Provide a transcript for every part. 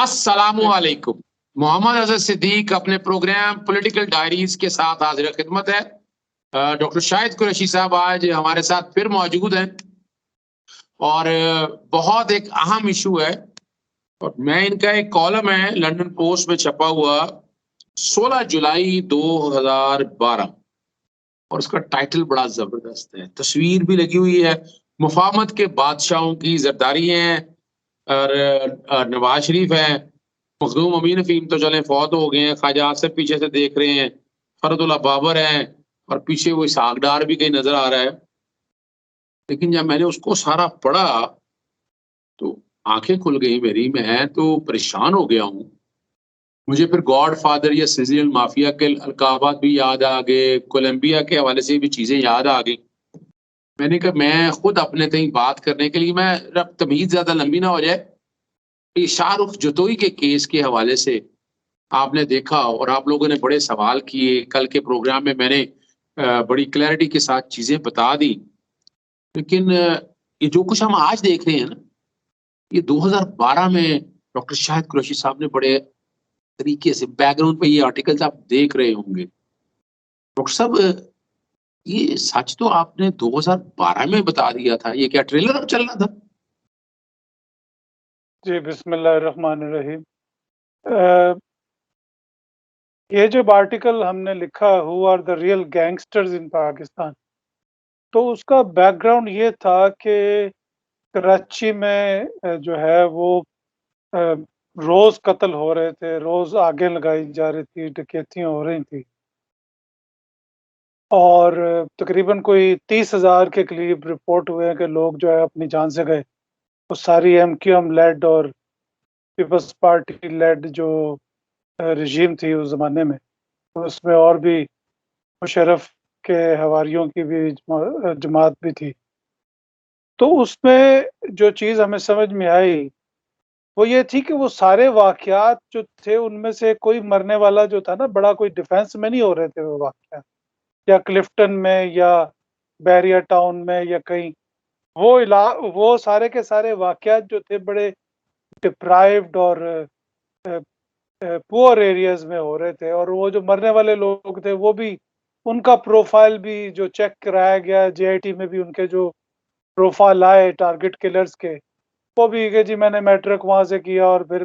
अस्सलामुअलैकुम। मोहम्मद अजहर सिद्दीक अपने programme political diaries के साथ हाजिर खिदमत है। डॉक्टर शाहिद कुरैशी साहब आज हमारे साथ फिर मौजूद हैं और बहुत एक अहम इशू है। और मैं इनका एक कॉलम है लंदन पोस्ट में छपा हुआ 16 जुलाई 2012 और उसका टाइटल बड़ा जबरदस्त है, तस्वीर भी लगी हुई है। मुफाहमत के बादशाहों की जरदारी है और नवाज शरीफ है, मखदूम अमीन अफीम तो चले फौत हो गए हैं, ख्वाजा आसिफ पीछे से देख रहे हैं, फरदुल्ला बाबर है और पीछे वो इसहाक डार भी कहीं नजर आ रहा है। लेकिन जब मैंने उसको सारा पढ़ा तो आंखें खुल गई मेरी, मैं तो परेशान हो गया हूँ। मुझे फिर गॉड फादर या सिजिलियन माफिया के अलकाबात भी याद आ गए, कोलंबिया के हवाले से भी चीजें याद आ गई। मैंने कहा मैं खुद अपने तई बात करने के लिए, मैं अब तमीज ज्यादा लंबी ना हो जाए, ये शाहरुख जतोई के केस के हवाले से आपने देखा और आप लोगों ने बड़े सवाल किए। कल के प्रोग्राम में मैंने बड़ी क्लैरिटी के साथ चीजें बता दी। लेकिन ये जो कुछ हम आज देख रहे हैं ना, ये 2012 में डॉक्टर शाहिद कुरैशी साहब ने बड़े तरीके से, बैकग्राउंड पे ये आर्टिकल्स आप देख रहे होंगे। डॉक्टर साहब, ये सच तो आपने 2012 में बता दिया था, ये क्या ट्रेलर अब चल रहा था? जी, बिस्मिल्लाहिर्रहमानिर्रहीम। ये जब आर्टिकल हमने लिखा who are the real gangsters in Pakistan, तो उसका बैकग्राउंड ये था कि कराची में जो है वो रोज कत्ल हो रहे थे, रोज आगे लगाई जा रही थी, डकैतियां हो रही थी और तकरीबन कोई 30,000 के करीब रिपोर्ट हुए हैं कि लोग जो है अपनी जान से गए। वो सारी MQM लेड और पीपल्स पार्टी लेड जो रजीम थी उस ज़माने में, उसमें और भी मुशर्रफ के हवारियों की भी जमात भी थी। तो उसमें जो चीज़ हमें समझ में आई वो ये थी कि वो सारे वाक़यात जो थे उनमें से कोई मरने वाला जो था ना, बड़ा कोई डिफेंस में नहीं हो रहे थे वो वाक़यात, या क्लिफ्टन में या बैरियर टाउन में या कहीं। वो सारे के सारे वाक़यात जो थे बड़े डिप्राइव्ड और पुअर एरियाज में हो रहे थे। और वो जो मरने वाले लोग थे वो भी, उनका प्रोफाइल भी जो चेक कराया गया JIT में भी, उनके जो प्रोफाइल आए टारगेट किलर्स के, वो भी कि जी मैंने मैट्रिक वहाँ से किया और फिर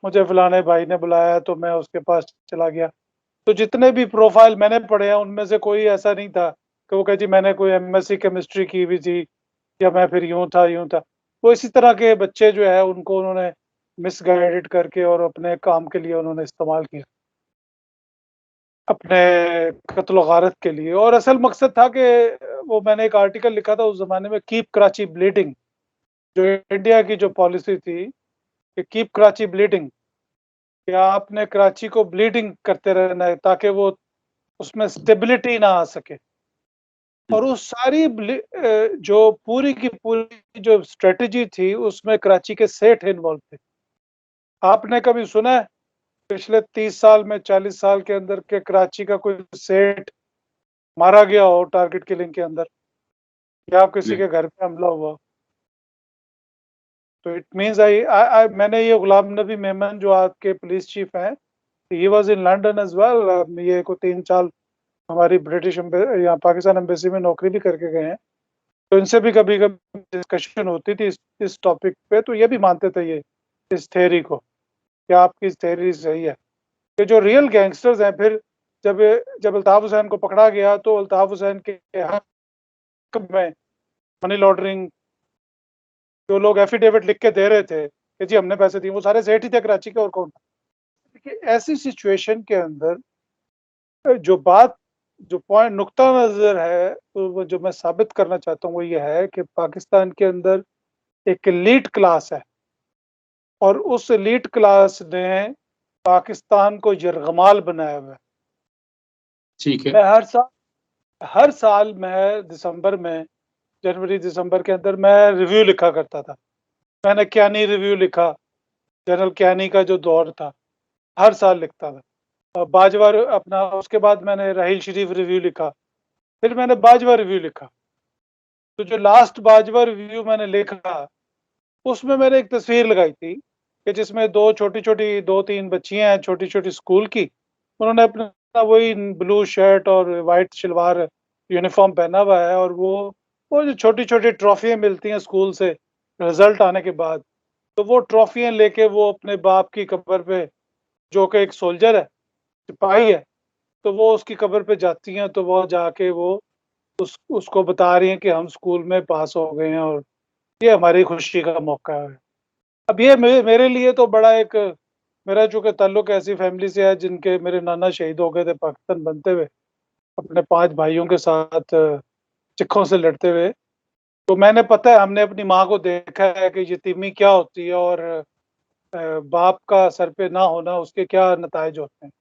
मुझे फलाने भाई ने बुलाया तो मैं उसके पास चला गया। तो जितने भी प्रोफाइल मैंने पढ़े हैं उनमें से कोई ऐसा नहीं था कि वो कहे जी मैंने कोई MSc केमिस्ट्री की हुई थी या मैं फिर यूँ था यूँ था। वो इसी तरह के बच्चे जो है उनको उन्होंने मिसगाइडेड करके और अपने काम के लिए उन्होंने इस्तेमाल किया, अपने कत्ल गारत के लिए। और असल मकसद था कि वो, मैंने एक आर्टिकल लिखा था उस ज़माने में, कीप कराची ब्लीडिंग। जो इंडिया की जो पॉलिसी थी कि कीप कराची ब्लीडिंग, कि आपने कराची को ब्लीडिंग करते रहना है ताकि वो उसमें स्टेबिलिटी ना आ सके। और उस सारी जो पूरी की पूरी जो स्ट्रेटजी थी उसमें कराची के सेठ इन्वॉल्व थे। आपने कभी सुना है पिछले 30 साल में, 40 साल के अंदर के कराची का कोई सेठ मारा गया हो टारगेट किलिंग के अंदर, या आप किसी के घर पे हमला हुआ? तो इट मींस मैंने ये गुलाम नबी मेमन जो आपके पुलिस चीफ हैं, he was in London as well. ये को 3 साल हमारी ब्रिटिश यहाँ पाकिस्तान एम्बेसी में नौकरी भी करके गए हैं। तो इनसे भी कभी कभी डिस्कशन होती थी इस टॉपिक पे, तो ये भी मानते थे ये इस थ्योरी को, कि आपकी थ्योरी सही है कि जो रियल गैंगस्टर्स हैं, फिर जब जब अल्ताफ हुसैन को पकड़ा गया तो अल्ताफ हुसैन के हक में मनी लॉन्ड्रिंग, जो लोग एफिडेविट लिख के दे रहे थे कि जी हमने पैसे दिए, वो सारे सेठ ही थे कराची के, और कौन था? देखिए ऐसी सिचुएशन के अंदर जो बात, जो पॉइंट नुक्ता नज़र है, तो वो जो मैं साबित करना चाहता हूँ वो ये है कि पाकिस्तान के अंदर एक एलीट क्लास है और उस एलीट क्लास ने पाकिस्तान को यरगमाल बनाया हुआ है। ठीक है। मैं हर साल मैं दिसंबर में, जनवरी दिसंबर के अंदर मैं रिव्यू लिखा करता था। मैंने क्यानी रिव्यू लिखा, जनरल क्यानी का जो दौर था, हर साल लिखता था। और बाजवा अपना, उसके बाद मैंने राहील शरीफ रिव्यू लिखा, फिर मैंने बाजवा रिव्यू लिखा। तो जो लास्ट बाजवा रिव्यू मैंने लिखा उसमें मैंने एक तस्वीर लगाई थी कि जिसमें दो छोटी-छोटी 2-3 बच्चियाँ हैं छोटी-छोटी स्कूल की। उन्होंने अपना वही ब्लू शर्ट और व्हाइट शलवार यूनिफ़ॉर्म पहना हुआ है और वो जो छोटी-छोटी ट्रॉफ़ियाँ मिलती हैं स्कूल से रिज़ल्ट आने के बाद, तो वो ट्रॉफ़ियाँ लेके वो अपने बाप की कब्र पे, जो कि एक सोल्जर है, सिपाही है, तो वो उसकी कब्र पे जाती हैं, तो वो जाके वो उसको बता रही हैं कि हम स्कूल में पास हो गए हैं और ये हमारी खुशी का मौका है। अब ये मेरे लिए तो बड़ा एक, मेरा चूँकि ताल्लुक ऐसी फैमिली से है जिनके मेरे नाना शहीद हो गए थे पाकिस्तान बनते हुए, अपने 5 भाइयों के साथ चिक्खों से लड़ते हुए। तो मैंने पता है, हमने अपनी माँ को देखा है कि यतीमी क्या होती है और बाप का सर पे ना होना उसके क्या नताइज होते हैं।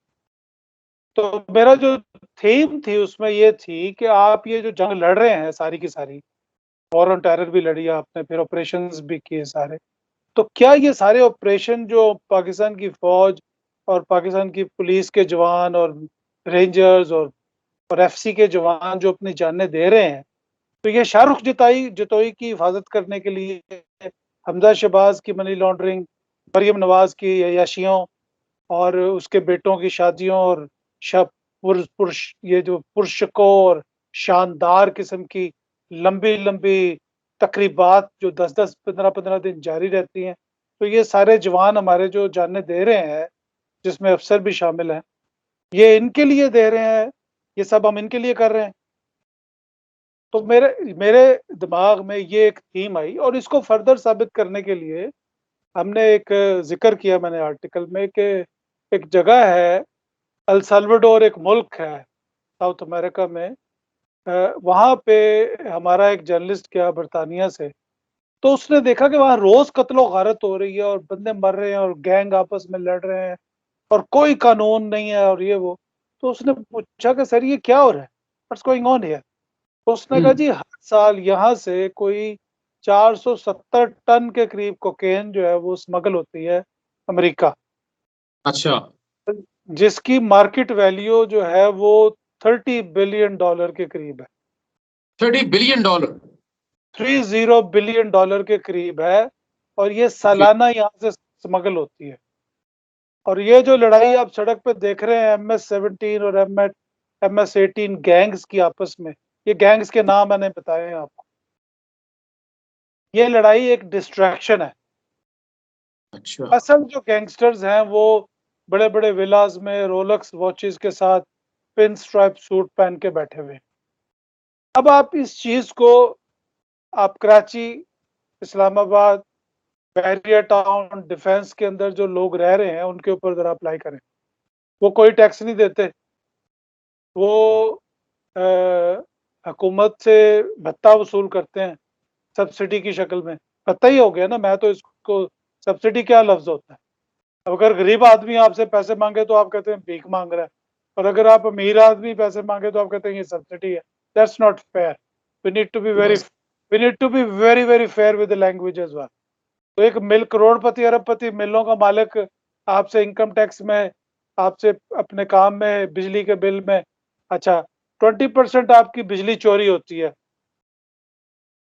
तो मेरा जो थीम थी उसमें ये थी कि आप ये जो जंग लड़ रहे हैं सारी की सारी, वॉर ऑन टेरर भी लड़ी आपने, फिर ऑपरेशंस भी किए सारे। तो क्या ये सारे ऑपरेशन जो पाकिस्तान की फ़ौज और पाकिस्तान की पुलिस के जवान और रेंजर्स और एफसी के जवान जो अपनी जानें दे रहे हैं, तो ये शाहरुख जतोई की हिफाज़त करने के लिए, हमजा शहबाज की मनी लॉन्ड्रिंग, मरियम नवाज़ की अय्याशियों और उसके बेटों की शादियों और शब पुरुष ये जो पुरस्कों और शानदार किस्म की लंबी-लंबी तकरीबात जो 10-10, 15-15 दिन जारी रहती हैं। तो ये सारे जवान हमारे जो जानें दे रहे हैं, जिसमें अफ़सर भी शामिल हैं, ये इनके लिए दे रहे हैं, ये सब हम इनके लिए कर रहे हैं। तो मेरे मेरे दिमाग में ये एक थीम आई और इसको फर्दर साबित करने के लिए हमने एक ज़िक्र किया मैंने आर्टिकल में कि एक जगह है, अल साल्वाडोर एक मुल्क है साउथ अमेरिका में। वहाँ पे हमारा एक जर्नलिस्ट गया बर्तानिया से, तो उसने देखा कि वहाँ रोज़ कत्लो-गारत हो रही है और बंदे मर रहे हैं और गैंग आपस में लड़ रहे हैं और कोई कानून नहीं है और ये वो। तो उसने पूछा कि सर ये क्या हो रहा है? What's going on here? तो उसने कहा हम्म। जी हर साल यहाँ से कोई 470 टन के करीब कोकेन जो है वो स्मगल होती है अमेरिका, अच्छा। जिसकी मार्केट वैल्यू जो है वो $30 बिलियन के करीब है। $30 बिलियन। 30 बिलियन डॉलर के करीब है और ये ओके। सालाना यहाँ से स्मगल होती है। और ये जो लड़ाई आप सड़क पे देख रहे हैं MS-17 और MS-18 गैंग्स की आपस में, ये गैंग्स के नाम मैंने बताए हैं आपको। ये लड़ाई एक डिस्ट्रैक्शन है। अच्छा। असल जो गैंगस्टर्स हैं वो बड़े-बड़े विलास में रोलेक्स वॉचेस के साथ पिन स्ट्राइप सूट पहन के बैठे हुए हैं। अब आप इस चीज़ को आप Karachi, Islamabad, barrier town, defence के अंदर जो लोग रह रहे हैं उनके ऊपर ज़रा अप्लाई करें। वो कोई टैक्स नहीं देते। वो अ, हुकूमत से भत्ता वसूल करते हैं सब्सिडी की शक्ल में। भत्ता ही हो गया ना, मैं तो इसको, सब्सिडी क्या लफ्ज़ होता है? अब अगर गरीब आदमी आपसे पैसे माँगे तो आप कहते हैं भीख माँग रहा है और अगर आप अमीर आदमी पैसे माँगे तो आप कहते हैं ये सब्सिडी है। That's not fair. We need to be very बस। We need to be very, very fair with the language as well. तो एक करोड़पति, अरबपति मिलों का मालिक आपसे इनकम टैक्स में, आपसे अपने काम में, बिजली के बिल में, अच्छा 20% आपकी बिजली चोरी होती है,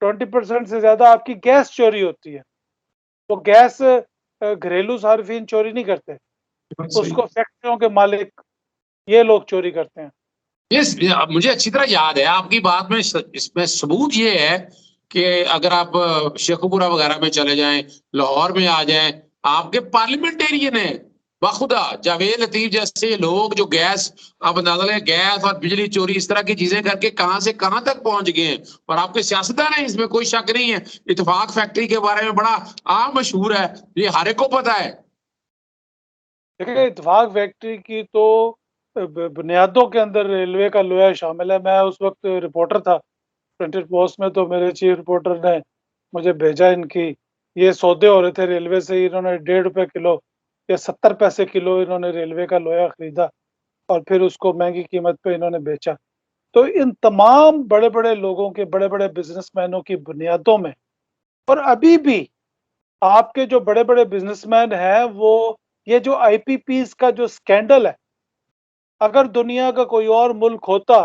20% से ज़्यादा आपकी गैस चोरी होती है। वो गैस घरेलू सार्फिन चोरी नहीं करते, बात सही। उसको फैक्ट्रियों के मालिक, ये लोग चोरी करते हैं। यस, मुझे अच्छी तरह याद है आपकी बात में। इसमें सबूत ये है कि अगर आप शेखुपुरा वगैरह में चले जाएं, लाहौर में आ जाएं, आपके पार्लियामेंटेरियन है बाखुदा जावेद लतीफ जैसे लोग जो गैस, आप अंदाजा लगाएं, गैस और बिजली चोरी इस तरह की चीजें करके कहां से कहां तक पहुंच गए हैं। और आपके सियासतदान हैं, इसमें कोई शक नहीं है। इत्तेफाक फैक्ट्री के बारे में बड़ा आम मशहूर है, ये हर एक को पता है। देखिए, इत्तेफाक फैक्ट्री की तो बुनियादों के अंदर रेलवे का लोहा शामिल है। मैं उस वक्त रिपोर्टर था प्रिंटेड पोस्ट में, तो मेरे चीफ रिपोर्टर ने मुझे भेजा इनकी, ये सौदे हो रहे थे रेलवे से, इन्होंने ₹1.5 किलो या 70 पैसे किलो इन्होंने रेलवे का लोहा खरीदा और फिर उसको महंगी कीमत पे इन्होंने बेचा। तो इन तमाम बड़े-बड़े लोगों के, बड़े-बड़े बिजनेसमैनों की बुनियादों में, और अभी भी आपके जो बड़े-बड़े बिजनेसमैन हैं वो, ये जो आईपीपीज़ का जो स्कैंडल है, अगर दुनिया का कोई और मुल्क होता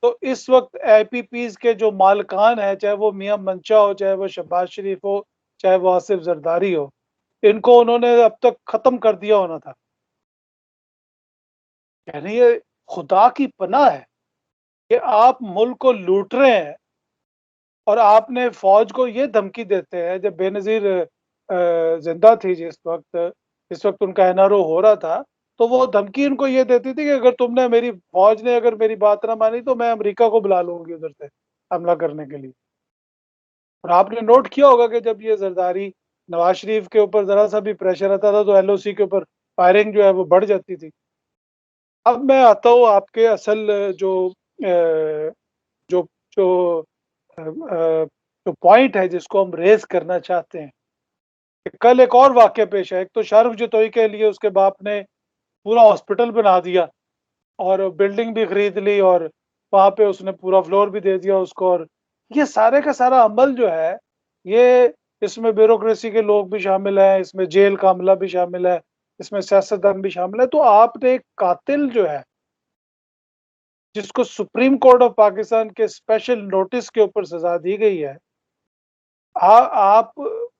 तो इस वक्त आईपीपीज़ के जो मालिकान हैं, चाहे वो मियां मंशा हो, चाहे वो शहबाज शरीफ हो, चाहे वो आसिफ जरदारी हो, इनको उन्होंने अब तक खत्म कर दिया होना था। यानी ये खुदा की पनाह है कि आप मुल्क को लूट रहे हैं और आपने फौज को ये धमकी देते हैं। जब बेनज़ीर जिंदा थी, जिस वक्त उनका एनआरओ हो रहा था, तो वो धमकी उनको ये देती थी कि अगर तुमने मेरी फौज ने अगर मेरी बात ना मानी तो मैं अमेरिका को बुला लूंगी उधर से हमला करने के लिए। और आपने नोट किया होगा कि जब ये जरदारी नवाज शरीफ के ऊपर जरा सा भी प्रेशर आता था तो एलओसी के ऊपर फायरिंग जो है वो बढ़ जाती थी। अब मैं आता हूँ आपके असल जो जो अ, अ, जो पॉइंट है जिसको हम रेज करना चाहते हैं। कल एक और वाक़या पेश आया। एक तो शाहरुख जतोई के लिए उसके बाप ने पूरा हॉस्पिटल बना दिया और बिल्डिंग भी खरीद ली और वहाँ पे उसने पूरा फ्लोर भी दे दिया उसको। और ये सारे का सारा अमल जो है, ये इसमें ब्यूरोक्रेसी के लोग भी शामिल हैं, इसमें जेल का अमला भी शामिल है, इसमें सियासतदान भी शामिल है। तो आपने एक कातिल जो है, जिसको सुप्रीम कोर्ट ऑफ पाकिस्तान के स्पेशल नोटिस के ऊपर सज़ा दी गई है, आ, आप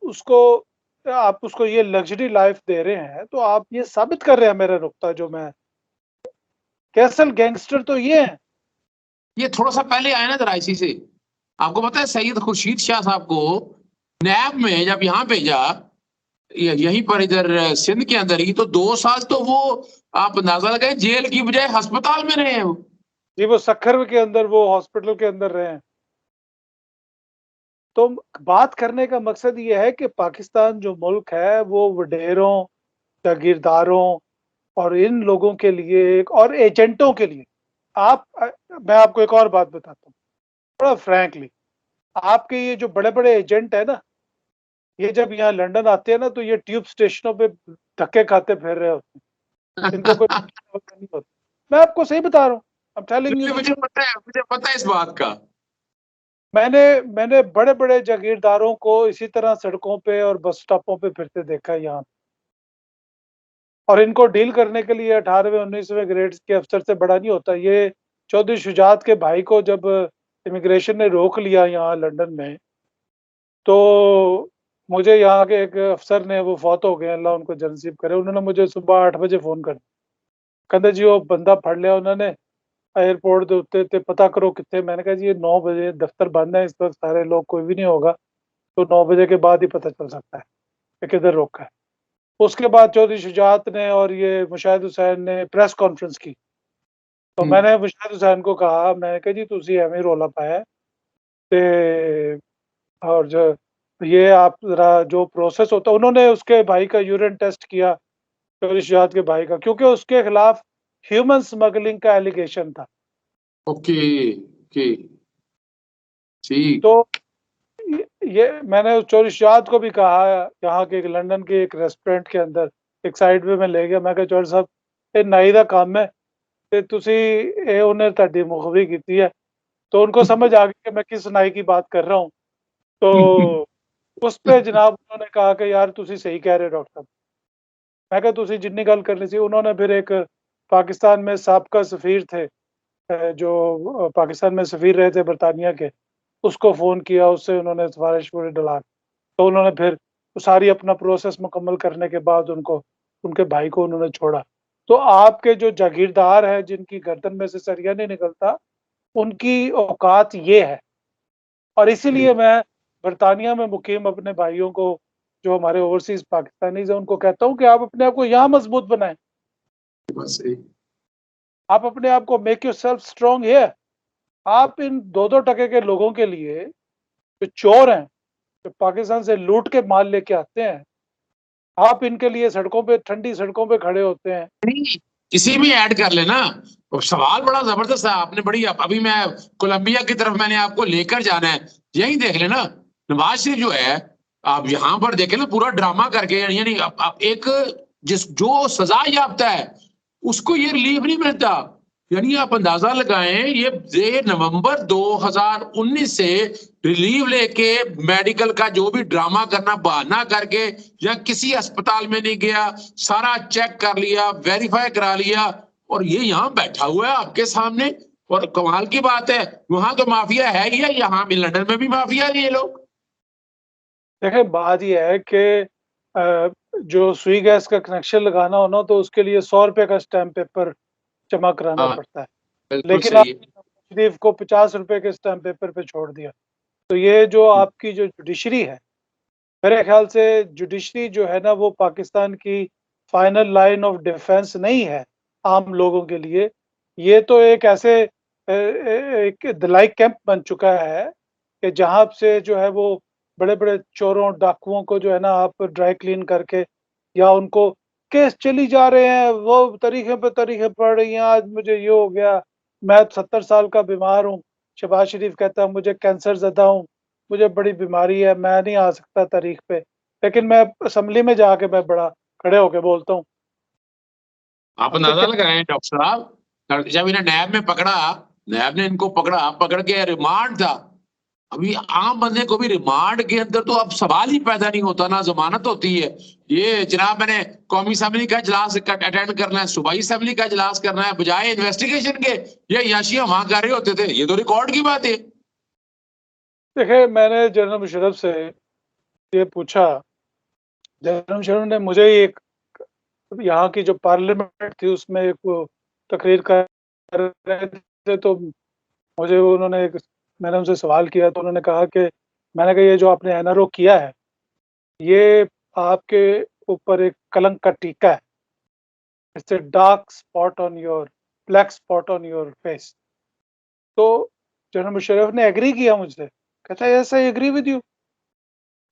उसको आप उसको ये लग्जरी लाइफ दे रहे हैं, तो आप ये साबित कर रहे हैं मेरा नुक्ता जो मैं कि असल गैंगस्टर तो ये है। ये थोड़ा सा पहले आया ना कराची से, आपको पता है सैयद खुर्शीद शाह साहब को नैब में जब यहाँ भेजा, यहीं पर इधर सिंध के अंदर ही, तो 2 साल तो वो आप अंदाजा लगाए जेल की बजाय अस्पताल में रहे हैं वो। जी, वो सखर के अंदर, वो हॉस्पिटल के अंदर रहे हैं। तो बात करने का मकसद ये है कि पाकिस्तान जो मुल्क है वो वडेरों, जागीरदारों और इन लोगों के लिए एक और एजेंटों के लिए। मैं आपको एक और बात बताता हूँ बड़ा फ्रैंकली। आपके ये जो बड़े-बड़े एजेंट है ना, ये जब यहाँ लंदन आते हैं ना तो ये ट्यूब स्टेशनों पे धक्के खाते फिर रहे होते हैं। इनको कोई नहीं होता। मैं आपको सही बता रहा हूँ। I am telling you the मुझे ट्रुथ। पता है, मुझे पता है इस बात का। मैंने मैंने बड़े-बड़े जागीरदारों को इसी तरह सड़कों पे और बस स्टॉपों पे फिरते देखा है यहाँ। और इनको डील करने के लिए 18वें 19वें ग्रेड के अफ़सर से बड़ा नहीं होता। ये चौधरी शुजात के भाई को जब इमिग्रेशन ने रोक लिया यहाँ लंदन में, तो मुझे यहाँ के एक अफ़सर ने, वो फ़ौत हो गए, अल्लाह उनको जनसीब करे, उन्होंने मुझे सुबह 8 बजे फ़ोन कर कहंदे जी वो बंदा फड़ लिया उन्होंने एयरपोर्ट दे उत्ते ते पता करो कित्थे। मैंने कहा जी ये 9 बजे दफ़्तर बंद है इस वक़्त, सारे लोग, कोई भी नहीं होगा, तो 9 बजे के बाद ही पता चल सकता है कि किधर रोका है। उसके बाद चौधरी शुजात ने और ये मुशाहिद हुसैन ने प्रेस कॉन्फ्रेंस की। तो मैंने मुशाहिद हुसैन को कहा, मैंने कहा जी तुसी एवें रौला पाया ते और जो ये आप ज़रा जो प्रोसेस होता है, उन्होंने उसके भाई का यूरिन टेस्ट किया, चौधरी शुजात के भाई का, क्योंकि उसके खिलाफ ह्यूमन स्मगलिंग का एलिगेशन था। ओके, ओके, ठीक। तो ये मैंने चौधरी शुजात को भी कहा, यहाँ के एक लंदन के एक रेस्टोरेंट के अंदर एक साइड पे मैं ले गया, मैं कहा चौधरी साहब ये नाई दा काम है ते तुसी ये उन्हें तुहाडी मुखबरी कीती है। तो उनको समझ आ गई कि मैं किस नाई की बात कर रहा हूँ। तो उस पे जनाब उन्होंने कहा कि यार तुसी सही कह रहे हो डॉक्टर साहब। मैं कहा तुसी जिन्नी गल करनी सी। उन्होंने फिर एक पाकिस्तान में साबका सफ़ीर थे, जो पाकिस्तान में सफ़ीर रहे थे बरतानिया के, उसको फ़ोन किया, उससे उन्होंने सिफ़ारिश पूरी डला। तो उन्होंने फिर वो सारी अपना प्रोसेस मुकम्मल करने के बाद उनको, उनके भाई को उन्होंने छोड़ा। तो आपके जो जागीरदार हैं जिनकी गर्दन में से सरिया नहीं निकलता, उनकी औकात ये है। और इसीलिए मैं बरतानिया में मुकीम अपने भाइयों को, जो हमारे ओवरसीज़ पाकिस्तानीज़ हैं, उनको कहता हूँ कि आप अपने आप को यहाँ मज़बूत बनाएँ। बस सही। आप अपने आप को मेक योरसेल्फ स्ट्रांग हियर। आप इन 2-2 टके के लोगों के लिए, जो चोर हैं, जो पाकिस्तान से लूट के माल लेके आते हैं, आप इनके लिए सड़कों पे, ठंडी सड़कों पे खड़े होते हैं। नहीं, किसी भी ऐड कर लेना। और सवाल बड़ा जबरदस्त है, आपने बड़ी, अभी मैं कोलंबिया की तरफ मैंने आपको लेकर जाना है, यही देख लेना। नवाज शरीफ जो है, आप यहाँ पर देखें ना, पूरा ड्रामा करके, यानी आप एक जो सजा याफ्ता है उसको ये रिलीफ नहीं मिलता। यानी आप अंदाजा लगाएं, ये नवंबर 2019 से रिलीव लेके मेडिकल का जो भी ड्रामा करना, बहाना करके, या किसी अस्पताल में नहीं गया, सारा चेक कर लिया, वेरीफाई करा लिया, और ये यहाँ बैठा हुआ है आपके सामने। और कमाल की बात है, वहां तो माफिया है ही है, यहाँ भी लंदन में भी माफिया है ये लोग। देखिए बात ये है कि जो सुई गैस का कनेक्शन लगाना हो ना, तो उसके लिए 100 रुपए का स्टैम्प पेपर जमा कराना हाँ, पड़ता है। बिल्कुल लेकिन सही है। आपने नवाज शरीफ को 50 रुपए के स्टैम्प पेपर पे छोड़ दिया। तो ये जो आपकी जो जुडिशरी है, मेरे ख्याल से जुडिशरी जो है ना, वो पाकिस्तान की फाइनल लाइन ऑफ डिफेंस नहीं है आम लोगों के लिए। ये तो एक ऐसे एक धलाई कैंप बन चुका है कि जहाँ से जो है वो बड़े-बड़े चोरों, डाकुओं को जो है ना, आप ड्राई क्लीन करके या उनको केस चली जा रहे हैं, वो तरीके पे तरीके पड़ रही हैं, आज मुझे ये हो गया, मैं 70 साल का बीमार हूँ। शहबाज शरीफ कहता है मुझे कैंसर ज़दा हूँ, मुझे बड़ी बीमारी है, मैं नहीं आ सकता तारीख पे। लेकिन मैं असेंबली में जाके मैं बड़ा खड़े होके बोलता हूँ। आप अच्छा अंदाजा कि लगाएं डॉक्टर साहब, जब इन्हें नैब में पकड़ा, नैब ने इनको पकड़ा, पकड़ के रिमांड था। अभी आम बंदे को भी रिमांड के अंदर तो अब सवाल ही पैदा नहीं होता, ना जमानत होती है। ये जनाब मैंने कौमी असेंबली का इजलास अटेंड करना है, सूबाई असेंबली का इजलास करना है, बजाय इन्वेस्टिगेशन के ये याशियां वहां कर रहे होते थे। ये तो रिकॉर्ड की बात है। देखिए, मैंने जनरल मुशर्रफ से ये पूछा, जनरल मुशर्रफ ने मुझे ही एक यहाँ की जो पार्लियामेंट थी उसमें एक वो तकरीर कर रहे थे, तो मुझे उन्होंने एक मैंने उनसे सवाल किया, तो उन्होंने कहा कि मैंने कहा ये जो आपने एनआरओ किया है, ये आपके ऊपर एक कलंक का टीका है। It's a dark spot on your black spot on your face. तो जनरल मुशर्रफ ने एग्री किया मुझसे, कहता है yes I agree with you.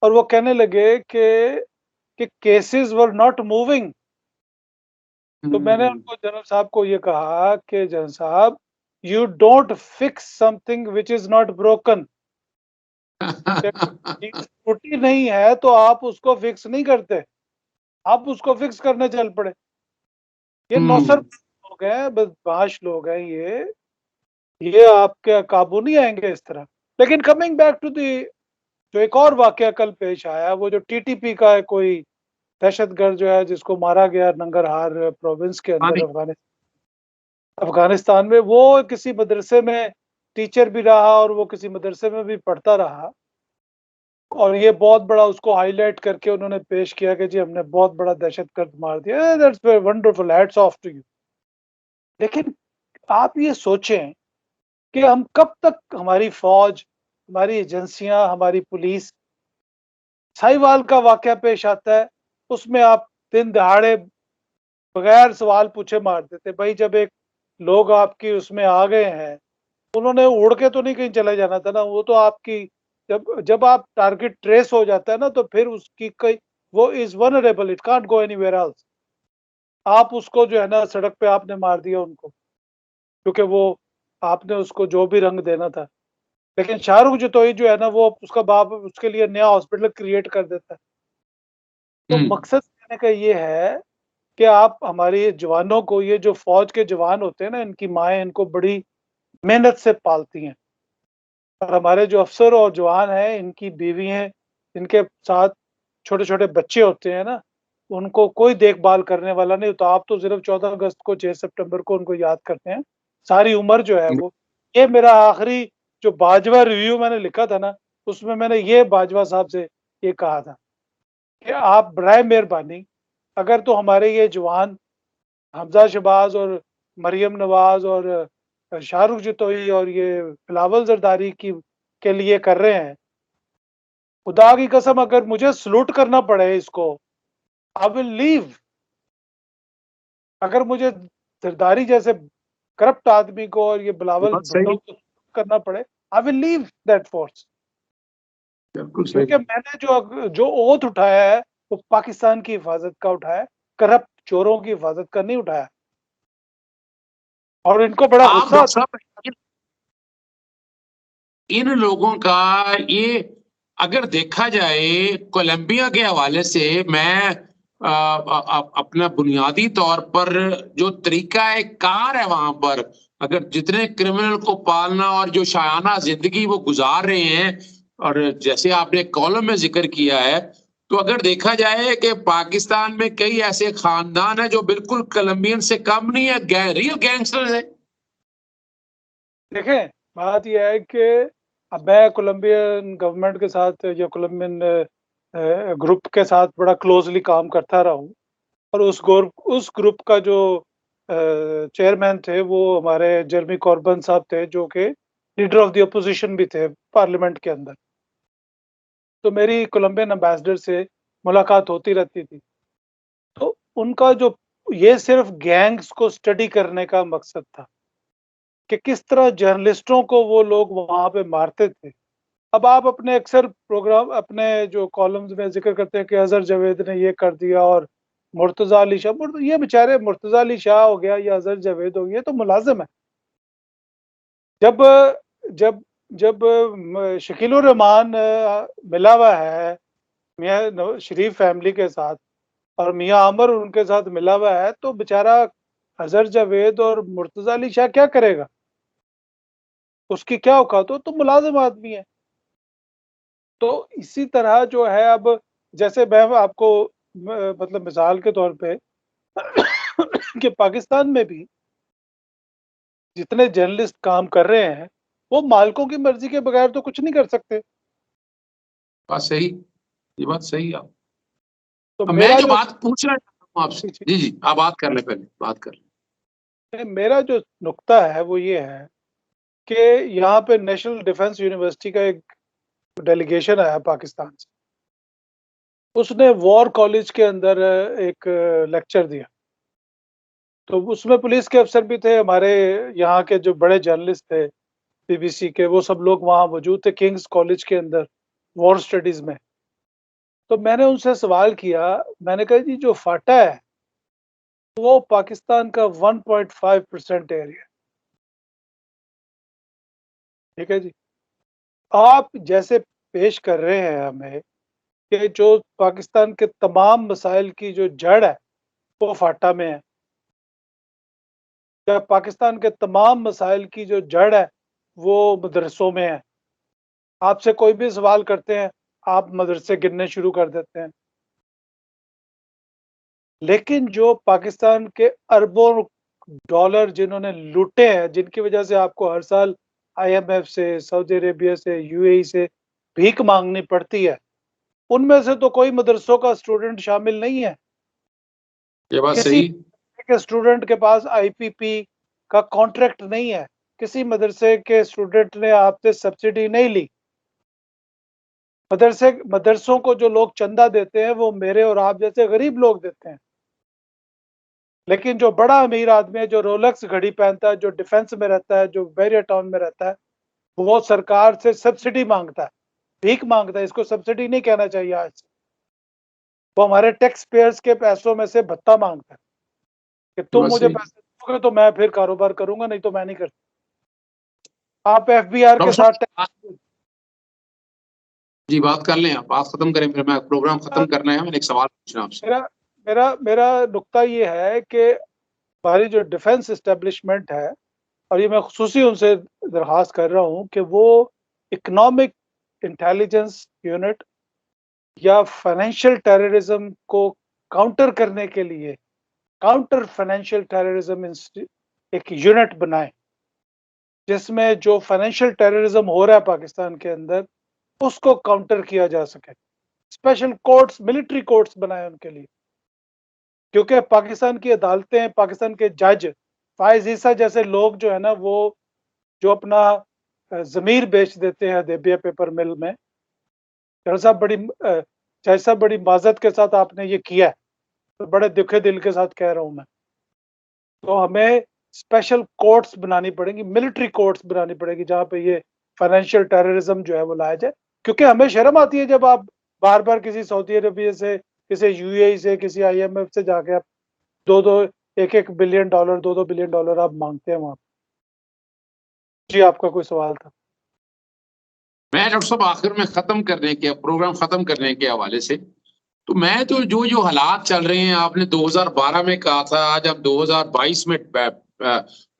और वो कहने लगे कि केसेस वर नॉट मूविंग। तो मैंने उनको जनरल साहब को ये कहा कि जनरल साहब, you don't fix something which is not broken. चीज टूटी नहीं है तो आप उसको फिक्स नहीं करते, आप उसको फिक्स करने चल पड़े। ये नौसर लोग हैं, बदमाश लोग हैं ये आपके काबू नहीं आएंगे इस तरह। लेकिन कमिंग बैक टू दी, जो एक और वाकया कल पेश आया, वो जो टीटीपी का है कोई दहशतगर्द जो है जिसको मारा गया नंगरहार प्रोविंस के हाँ अंदर जी। अफगानिस्तान में, वो किसी मदरसे में टीचर भी रहा और वो किसी मदरसे में भी पढ़ता रहा। और ये बहुत बड़ा उसको हाईलाइट करके उन्होंने पेश किया कि जी हमने बहुत बड़ा दहशतगर्द मार दिया। That's wonderful, hats off to you. लेकिन आप ये सोचें कि हम कब तक, हमारी फौज, हमारी एजेंसियां, हमारी पुलिस, साहिवाल का वाकया पेश आता है, उसमें आप दिन दहाड़े बगैर सवाल पूछे मार देते। भाई जब एक लोग आपकी उसमें आ गए हैं, उन्होंने उड़ के तो नहीं कहीं चले जाना था ना, वो तो आपकी, जब जब आप टारगेट ट्रेस हो जाता है ना, तो फिर उसकी कोई, वो is vulnerable, it can't go anywhere else. आप उसको जो है ना, सड़क पे आपने मार दिया उनको, क्योंकि वो आपने उसको जो भी रंग देना था। लेकिन शाहरुख जतोई जो है ना, वो उसका बाप उसके लिए नया हॉस्पिटल क्रिएट कर देता है। तो मकसद कहने का ये है कि आप हमारे जवानों को, ये जो फौज के जवान होते हैं ना, इनकी माएँ इनको बड़ी मेहनत से पालती हैं। और हमारे जो अफ़सर और जवान हैं, इनकी बीवी हैं, इनके साथ छोटे-छोटे बच्चे होते हैं ना, उनको कोई देखभाल करने वाला नहीं होता। आप तो सिर्फ़ 14 अगस्त को, 6 सितंबर को उनको याद करते हैं। सारी उम्र जो है वो, ये मेरा आखिरी जो बाजवा रिव्यू मैंने लिखा था ना, उसमें मैंने ये बाजवा साहब से ये कहा था कि आप बराए मेहरबानी, अगर तो हमारे ये जवान हमज़ा शहबाज और मरियम नवाज़ और शाहरुख जतोई और ये बिलावल ज़रदारी की के लिए कर रहे हैं, खुदा की कसम अगर मुझे सैल्यूट करना पड़े इसको, आई विल लीव। अगर मुझे ज़रदारी जैसे करप्ट आदमी को और ये बिलावल बहुत भुट्टो सही। को करना पड़े, I will leave that force. बिल्कुल क्योंकि सही। मैंने जो जो ओथ उठाया है, वो पाकिस्तान की हिफाज़त का उठाया है, करप्ट चोरों की हिफाज़त का नहीं उठाया। और इनको बड़ा आप गुस्सा डॉक्टर आता है। साहब, इन लोगों का ये अगर देखा जाए कोलंबिया के हवाले से, मैं अपना बुनियादी तौर पर जो तरीका है कार है वहां पर, अगर जितने क्रिमिनल को पालना और जो शायाना जिंदगी वो गुजार रहे हैं, और जैसे आपने कॉलम में जिक्र किया है, तो अगर देखा जाए कि पाकिस्तान में कई ऐसे खानदान हैं जो बिल्कुल कोलंबियन से कम नहीं है, रियल गैंगस्टर्स है। देखें, बात ये है कि अब मैं कोलंबियन गवर्नमेंट के साथ या कोलंबियन ग्रुप के साथ बड़ा क्लोजली काम करता रहा हूँ और उस ग्रुप का जो चेयरमैन थे वो हमारे जेरेमी कॉर्बन साहब थे, जो कि लीडर ऑफ द अपोजिशन भी थे पार्लियामेंट के अंदर। तो मेरी कोलंबियन एम्बेसडर से मुलाकात होती रहती थी। तो उनका जो ये सिर्फ गैंग्स को स्टडी करने का मकसद था कि किस तरह जर्नलिस्टों को वो लोग वहाँ पे मारते थे। अब आप अपने अक्सर प्रोग्राम अपने जो कॉलम्स में ज़िक्र करते हैं कि अज़हर जावेद ने ये कर दिया और मुर्तज़ा अली शाह, ये बेचारे मुर्तज़ा अली शाह हो गया या अज़हर जावेद हो गया, ये तो मुलाज़िम है। जब जब जब शकील रहमान मिला हुआ है मियाँ नवाज शरीफ फैमिली के साथ और मियाँ आमिर उनके साथ मिला हुआ है, तो बेचारा अज़हर जावेद और मुर्तज़ा अली शाह क्या करेगा? उसकी क्या औकात हो? तो मुलाज़िम आदमी है। तो इसी तरह जो है, अब जैसे मैं आपको मतलब मिसाल के तौर पे कि पाकिस्तान में भी जितने जर्नलिस्ट काम कर रहे हैं, वो मालिकों की मर्ज़ी के बगैर तो कुछ नहीं कर सकते। बात सही, ये बात सही है। तो अब मैं मेरा जो जो बात पूछना चाहता हूँ आपसे, जी जी, आप बात कर लें, पहले बात कर लें। मेरा जो नुक्ता है वो ये है कि यहाँ पे नेशनल डिफेंस यूनिवर्सिटी का एक डेलीगेशन आया पाकिस्तान से। उसने वॉर कॉलेज के अंदर एक लेक्चर दिया। तो उसमें पुलिस के अफ़सर भी थे, हमारे यहाँ के जो बड़े जर्नलिस्ट थे बीबीसी के, वो सब लोग वहाँ मौजूद थे किंग्स कॉलेज के अंदर वॉर स्टडीज़ में। तो मैंने उनसे सवाल किया, मैंने कहा जी जो फाटा है, वो पाकिस्तान का 1.5% एरिया है, ठीक है जी। आप जैसे पेश कर रहे हैं हमें कि जो पाकिस्तान के तमाम मसाइल की जो जड़ है, वो फाटा में है। या पाकिस्तान के तमाम मसाइल की जो जड़ है, वो मदरसों में है। आपसे कोई भी सवाल करते हैं, आप मदरसे गिनने शुरू कर देते हैं। लेकिन जो पाकिस्तान के अरबों डॉलर जिन्होंने लूटे हैं, जिनकी वजह से आपको हर साल आईएमएफ से, सऊदी अरेबिया से, यूएई से भीख माँगनी पड़ती है, उनमें से तो कोई मदरसों का स्टूडेंट शामिल नहीं है। ये बात किसी सही। के स्टूडेंट के पास आईपीपी का कॉन्ट्रैक्ट नहीं है। किसी मदरसे के स्टूडेंट ने आपसे सब्सिडी नहीं ली। मदरसों को जो लोग चंदा देते हैं, वो मेरे और आप जैसे गरीब लोग देते हैं। लेकिन जो बड़ा अमीर आदमी है, जो रोलेक्स घड़ी पहनता है, जो डिफेंस में रहता है, जो बैरियर टाउन में रहता है, वो सरकार से सब्सिडी माँगता है, भीख माँगता है। इसको सब्सिडी नहीं कहना चाहिए आज से। वो हमारे टैक्स पेयर्स के पैसों में से भत्ता माँगता है कि ये तुम बात मुझे सही। पैसे दोगे तो मैं फिर कारोबार करूँगा, नहीं तो मैं नहीं करता। आप एफबीआर के डॉक्टर साथ साहब, जी बात कर लें, आप बात खत्म करें, फिर मैं प्रोग्राम खत्म करना है, मैंने एक सवाल पूछना आपसे। मेरा मेरा मेरा नुक्ता ये है कि हमारी जो डिफेंस एस्टेब्लिशमेंट है, और ये मैं खुसूसी उनसे दरख्वास्त कर रहा हूँ कि वो इकोनॉमिक इंटेलिजेंस यूनिट या फाइनेंशियल टेररिज्म को काउंटर करने के लिए काउंटर फाइनेंशियल टेररिज्म एक यूनिट बनाए, जिसमें जो फाइनेंशियल टेररिज्म हो रहा है पाकिस्तान के अंदर, उसको काउंटर किया जा सके। स्पेशल कोर्ट्स, मिलिट्री कोर्ट्स बनाए उनके लिए, क्योंकि पाकिस्तान की अदालतें, पाकिस्तान के जज, फायज ईसा जैसे लोग जो है ना, वो जो अपना ज़मीर बेच देते हैं हदैबिया पेपर मिल में। जज साहब जज साहब बड़ी माज़रत के साथ आपने ये किया है, तो बड़े दुखे दिल के साथ कह रहा हूँ मैं। तो हमें स्पेशल कोर्ट्स बनानी पड़ेंगी, मिलिट्री कोर्ट्स बनानी पड़ेगी, जहाँ पे ये फाइनेंशियल टेररिज्म जो है वो लाया जाए। क्योंकि हमें शर्म आती है जब आप बार-बार किसी सऊदी अरबिया से, किसी यूएई से, किसी आईएमएफ से जाके आप 2-2 1-1 बिलियन डॉलर, 2-2 बिलियन डॉलर आप माँगते हैं वहाँ। जी, आपका कोई सवाल था? मैं डॉक्टर साहब आखिर में खत्म करने के, प्रोग्राम खत्म करने के हवाले से, तो मैं तो जो जो हालात चल रहे हैं, आपने 2012 में कहा था, आज आप 2022 में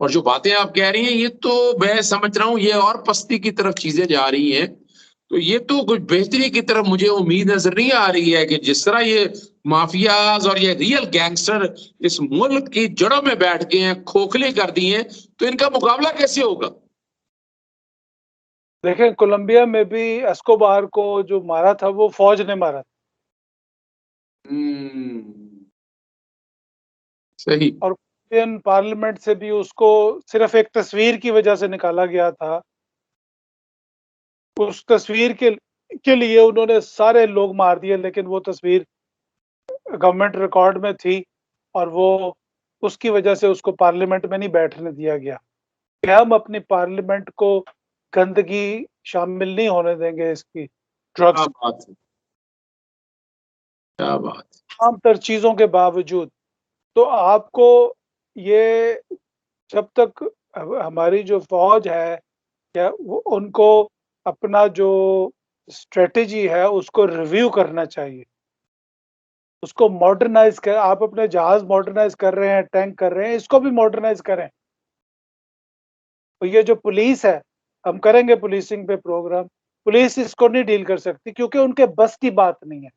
और जो बातें आप कह रही हैं, ये तो मैं समझ रहा हूँ ये और पस्ती की तरफ चीजें जा रही हैं। तो ये तो कुछ बेहतरी की तरफ मुझे उम्मीद नजर नहीं आ रही है कि जिस तरह ये माफियाज और ये रियल गैंगस्टर इस मुल्क की जड़ों में बैठ गए हैं, खोखले कर दिए हैं, तो इनका मुकाबला कैसे होगा? देखें, कोलंबिया में भी एस्कोबार को जो मारा था, वो फ़ौज ने मारा था। सही। और इंडियन पार्लियामेंट से भी उसको सिर्फ एक तस्वीर की वजह से निकाला गया था। उस तस्वीर के लिए उन्होंने सारे लोग मार दिए, लेकिन वो तस्वीर गवर्नमेंट रिकॉर्ड में थी और वो उसकी वजह से उसको पार्लियामेंट में नहीं बैठने दिया गया। कि हम अपनी पार्लियामेंट को गंदगी शामिल नहीं होने देंगे इसकी, ड्रग्स, क्या बात है, क्या बात। तमाम तर चीजों के बावजूद। तो आपको ये, जब तक हमारी जो फौज है, क्या वो उनको अपना जो स्ट्रेटेजी है उसको रिव्यू करना चाहिए, उसको मॉडर्नाइज कर। आप अपने जहाज मॉडर्नाइज कर रहे हैं, टैंक कर रहे हैं, इसको भी मॉडर्नाइज करें। तो ये जो पुलिस है, हम करेंगे पुलिसिंग पे प्रोग्राम, पुलिस इसको नहीं डील कर सकती क्योंकि उनके बस की बात नहीं है।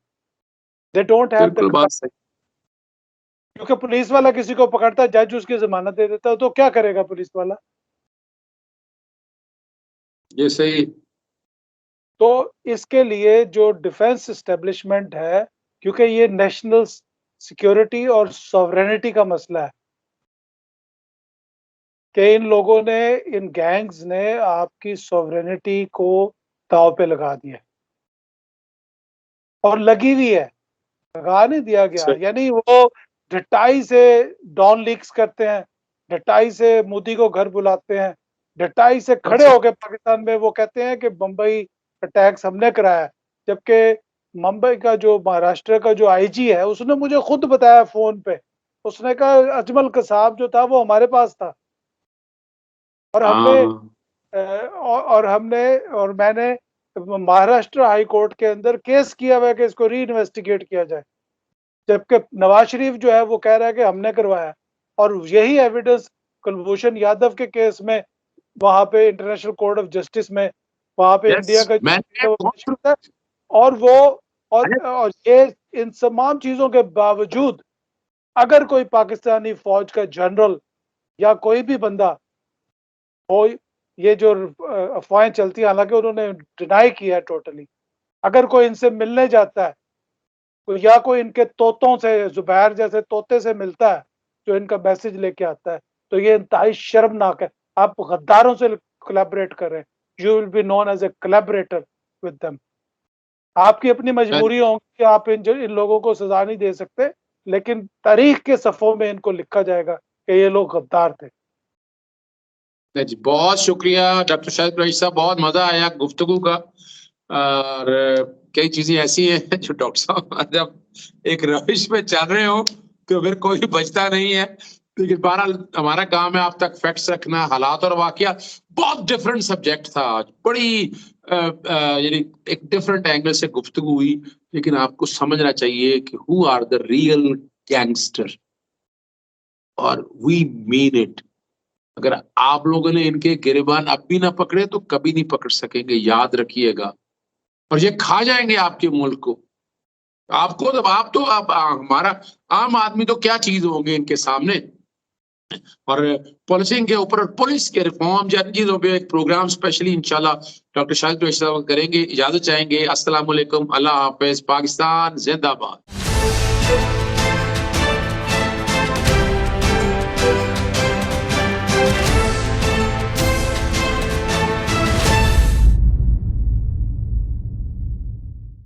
दे डोंट हैव द, बिल्कुल बात सही। क्योंकि पुलिस वाला किसी को पकड़ता है, जज उसकी जमानत दे देता है, तो क्या करेगा पुलिस वाला? ये सही। तो इसके लिए जो डिफेंस एस्टेब्लिशमेंट है, क्योंकि ये नेशनल सिक्योरिटी और सॉवरेनिटी का मसला है कि इन लोगों ने, इन गैंग्स ने आपकी सॉवरेनिटी को दांव पे लगा दिया और लगी हुई है, लगा नहीं दिया गया। सही। यानी वो डटाई से डॉन लीक्स करते हैं, डटाई से मोदी को घर बुलाते हैं, डटाई से खड़े अच्छा। होकर पाकिस्तान में वो कहते हैं कि बम्बई अटैक्स हमने कराया है। जबकि मुंबई का जो, महाराष्ट्र का जो आईजी है, उसने मुझे खुद बताया फोन पे, उसने कहा अजमल कसाब जो था वो हमारे पास था और हमने हाँ। और मैंने महाराष्ट्र हाई कोर्ट के अंदर केस किया हुआ है कि इसको री इन्वेस्टिगेट किया जाए। जबकि नवाज शरीफ जो है वो कह रहा है कि हमने करवाया, और यही एविडेंस कुलभूषण यादव के केस में वहां पे इंटरनेशनल कोर्ट ऑफ जस्टिस में, वहां पे इंडिया यस, का मैंने जो बहुत। है, और वो, और ये इन तमाम चीजों के बावजूद अगर कोई पाकिस्तानी फौज का जनरल या कोई भी बंदा हो, ये जो अफवाहें चलती है, हालांकि उन्होंने डिनाई किया है टोटली, अगर कोई इनसे मिलने जाता है या कोई इनके तोतों से, जुबैर जैसे तोते से मिलता है जो इनका मैसेज लेके आता है, तो ये इंतहाई शर्मनाक है। आप गद्दारों से कोलैबोरेट कर रहे हैं, you will be known as a collaborator with them. आपकी अपनी मजबूरी होगी कि आप इन लोगों को सजा नहीं दे सकते, लेकिन तारीख के सफ़ों में इनको लिखा जाएगा कि ये लोग गद्दार थे। जी, बहुत शुक्रिया डॉक्टर शाहिद कुरैशी साहब, बहुत मजा आया गुफ्तगू का। और कई चीजें ऐसी हैं जो डॉक्टर साहब जब एक रविश में चल रहे हो तो फिर कोई बचता नहीं है। लेकिन बहरहाल हमारा काम है आप तक फैक्ट्स रखना, हालात और वाकया। बहुत डिफरेंट सब्जेक्ट था आज, बड़ी यानी एक डिफरेंट एंगल से गुफ्तगू हुई। लेकिन आपको समझना चाहिए कि who are the real gangster, और वी मीन इट। अगर आप लोगों ने इनके गिरेबान अब भी ना पकड़े तो कभी नहीं पकड़ सकेंगे, याद रखिएगा। और ये खा जाएंगे आपके मुल्क को। आपको तो आप हमारा आम आदमी तो क्या चीज होंगे इनके सामने। और पुलिसिंग के ऊपर, पुलिस के रिफॉर्म जन चीजों पे एक प्रोग्राम स्पेशली इंशाल्लाह डॉक्टर शाहिद कुरैशी साहब करेंगे। इजाजत चाहेंगे। अस्सलाम वालेकुम, अल्लाह हाफिज, पाकिस्तान जिंदाबाद।